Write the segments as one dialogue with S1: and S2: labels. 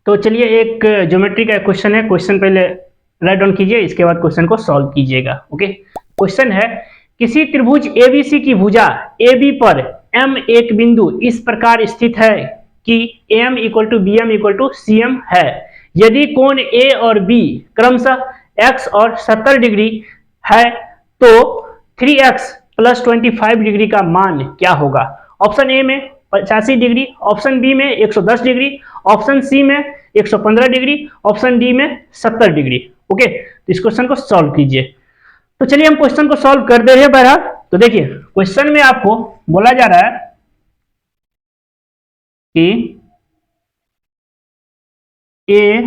S1: तो चलिए एक ज्योमेट्री का क्वेश्चन है। क्वेश्चन पहले राइट डाउन कीजिए, इसके बाद क्वेश्चन को सॉल्व कीजिएगा। ओके, क्वेश्चन है किसी त्रिभुज एबीसी की भुजा AB पर M एक बिंदु इस प्रकार स्थित है कि AM equal to BM equal to CM है। यदि कोण A और B क्रमशः X और 70 डिग्री है तो 3X प्लस 25 डिग्री का मान क्या होगा। ऑप्शन ए में 85 डिग्री, ऑप्शन बी में 110 डिग्री, ऑप्शन सी में 115 डिग्री, ऑप्शन डी में 70 डिग्री। ओके, तो इस क्वेश्चन को सॉल्व कीजिए। तो चलिए हम क्वेश्चन को सॉल्व कर दे रहे हैं बहरहाल। तो देखिए क्वेश्चन में आपको बोला जा रहा है कि ए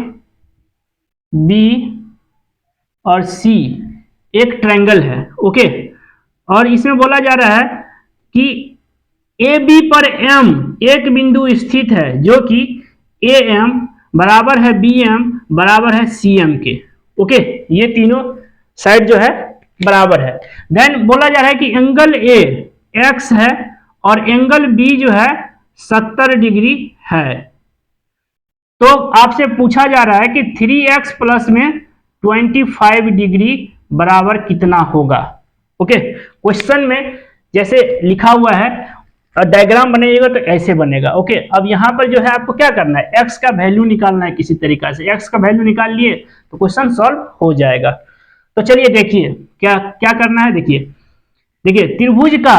S1: बी और सी एक ट्रायंगल है। ओके, और इसमें बोला जा रहा है कि ए बी पर एम एक बिंदु स्थित है जो कि ए एम बराबर है बी एम बराबर है सी एम के। ओके, ये तीनों साइड जो है बराबर है। देन बोला जा रहा है कि एंगल ए एक्स है और एंगल बी जो है 70 डिग्री है। तो आपसे पूछा जा रहा है कि 3x प्लस में 25 डिग्री बराबर कितना होगा। ओके, क्वेश्चन में जैसे लिखा हुआ है डायग्राम बनेगा तो ऐसे बनेगा। ओके, अब यहाँ पर जो है आपको क्या करना है, x का वैल्यू निकालना है किसी तरीका से। x का वैल्यू निकाल लिए तो क्वेश्चन सॉल्व हो जाएगा। तो चलिए देखिए क्या क्या करना है। देखिए त्रिभुज का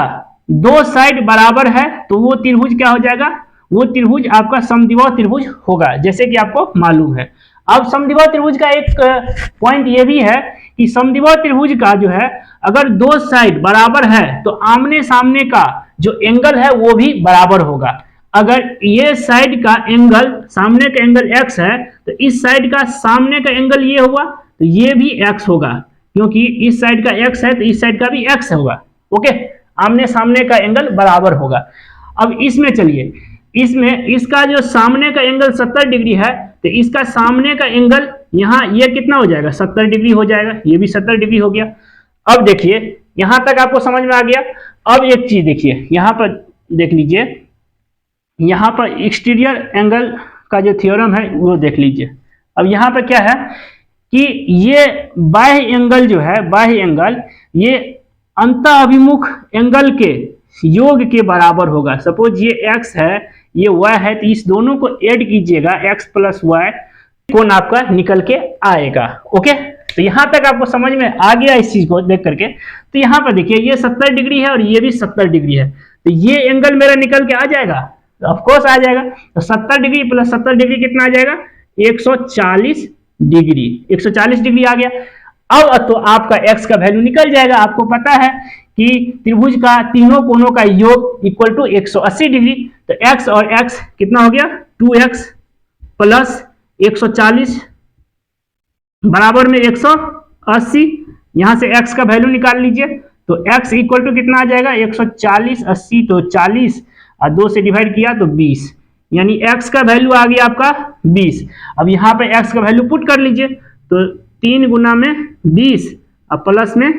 S1: दो साइड बराबर है तो वो त्रिभुज क्या हो जाएगा, वो त्रिभुज आपका समद्विबाहु त्रिभुज होगा, जैसे कि आपको मालूम है। अब समद्विबाहु त्रिभुज का एक पॉइंट ये भी है कि समद्विबाहु त्रिभुज का जो है अगर दो साइड बराबर है तो आमने सामने का जो एंगल है वो भी बराबर होगा। अगर ये साइड का एंगल सामने का एंगल x है तो इस साइड का सामने का एंगल ये हुआ तो ये भी x होगा, क्योंकि इस साइड का x है तो इस साइड का भी x होगा। ओके, आमने सामने का एंगल बराबर होगा। अब इसमें चलिए, इसमें इसका जो सामने का एंगल 70 डिग्री है तो इसका सामने का एंगल यहाँ ये कितना हो जाएगा, 70 डिग्री हो जाएगा, ये भी 70 डिग्री हो गया। अब देखिए यहां तक आपको समझ में आ गया। अब एक चीज देखिए, यहां पर देख लीजिए, यहां पर एक्सटीरियर एंगल का जो थ्योरम है वो देख लीजिए। अब यहां पर क्या है कि ये बाह्य एंगल जो है, बाह्य एंगल ये अंत अभिमुख एंगल के योग के बराबर होगा। सपोज ये x है ये y है तो इस दोनों को ऐड कीजिएगा, x प्लस y कोण आपका निकल के आएगा। ओके, तो यहां तक आपको समझ में आ गया इस चीज को देख करके। तो यहां पर देखिए ये 70 डिग्री है और ये भी 70 डिग्री है, तो ये एंगल मेरा निकल के आ जाएगा, तो ऑफ कोर्स आ जाएगा। तो 70 डिग्री प्लस 70 डिग्री कितना आ जाएगा, 140 डिग्री। 140 डिग्री आ गया। अब तो आपका x का वैल्यू निकल जाएगा। आपको पता है कि त्रिभुज का तीनों कोणों का योग इक्वल टू 180 डिग्री, तो x और x कितना हो गया, 2x प्लस 140 बराबर में 180। यहां से x का वैल्यू निकाल लीजिए तो x इक्वल टू कितना आ जाएगा, 140 80 तो 40 और 2 से डिवाइड किया तो 20, यानी x का वैल्यू आ गया आपका 20। अब यहाँ पे x का वैल्यू पुट कर लीजिए तो 3 गुना में 20 और प्लस में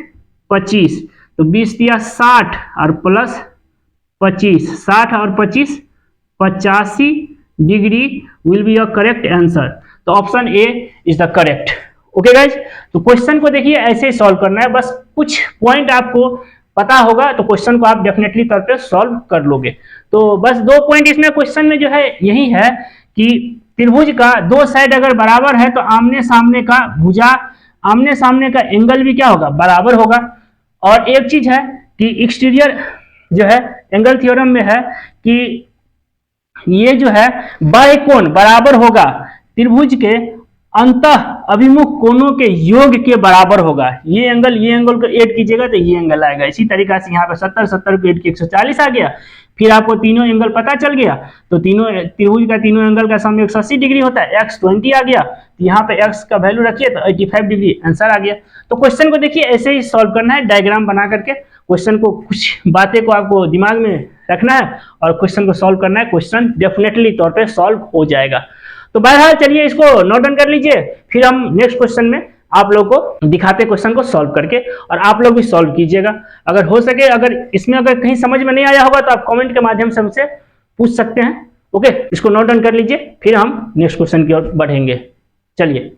S1: 25, तो 20 दिया 60 और प्लस 25, 60 और 25 85 degree will be your correct answer. तो option A is the correct. Okay guys, तो क्वेश्चन को देखिए ऐसे ही सॉल्व करना है, बस कुछ पॉइंट आपको पता होगा तो क्वेश्चन को आप डेफिनेटली तौर पे सॉल्व कर लोगे। तो बस 2 पॉइंट इसमें क्वेश्चन में जो है यही है कि त्रिभुज का दो साइड अगर बराबर है तो आमने सामने का भुजा, आमने सामने का एंगल भी क्या होगा, बराबर होगा। और एक चीज है कि एक्सटीरियर जो है एंगल थ्योरम में है कि ये जो है बाह्य कोण बराबर होगा त्रिभुज के अंतः अभिमुख कोणों के योग के बराबर होगा। ये एंगल को ऐड कीजिएगा तो ये एंगल आएगा। इसी तरीका से यहाँ पे 70 70 को ऐड किया 140 आ गया। फिर आपको तीनों एंगल पता चल गया तो तीनों त्रिभुज का तीनों एंगल का सम 180 डिग्री होता है, x 20 आ गया, तो यहाँ पे x का वैल्यू रखिए तो 85 डिग्री आंसर आ गया। तो क्वेश्चन को देखिए ऐसे ही सॉल्व करना है, डायग्राम बना करके क्वेश्चन को कुछ बातें को आपको दिमाग में रखना है और क्वेश्चन को सॉल्व करना है। क्वेश्चन डेफिनेटली तौर पर सॉल्व हो जाएगा। तो बहरहाल चलिए इसको नोट डाउन कर लीजिए, फिर हम नेक्स्ट क्वेश्चन में आप लोगों को दिखाते क्वेश्चन को सॉल्व करके, और आप लोग भी सॉल्व कीजिएगा। अगर हो सके, अगर इसमें अगर कहीं समझ में नहीं आया होगा तो आप कमेंट के माध्यम से हमसे पूछ सकते हैं। ओके, इसको नोट डाउन कर लीजिए, फिर हम नेक्स्ट क्वेश्चन की ओर बढ़ेंगे। चलिए।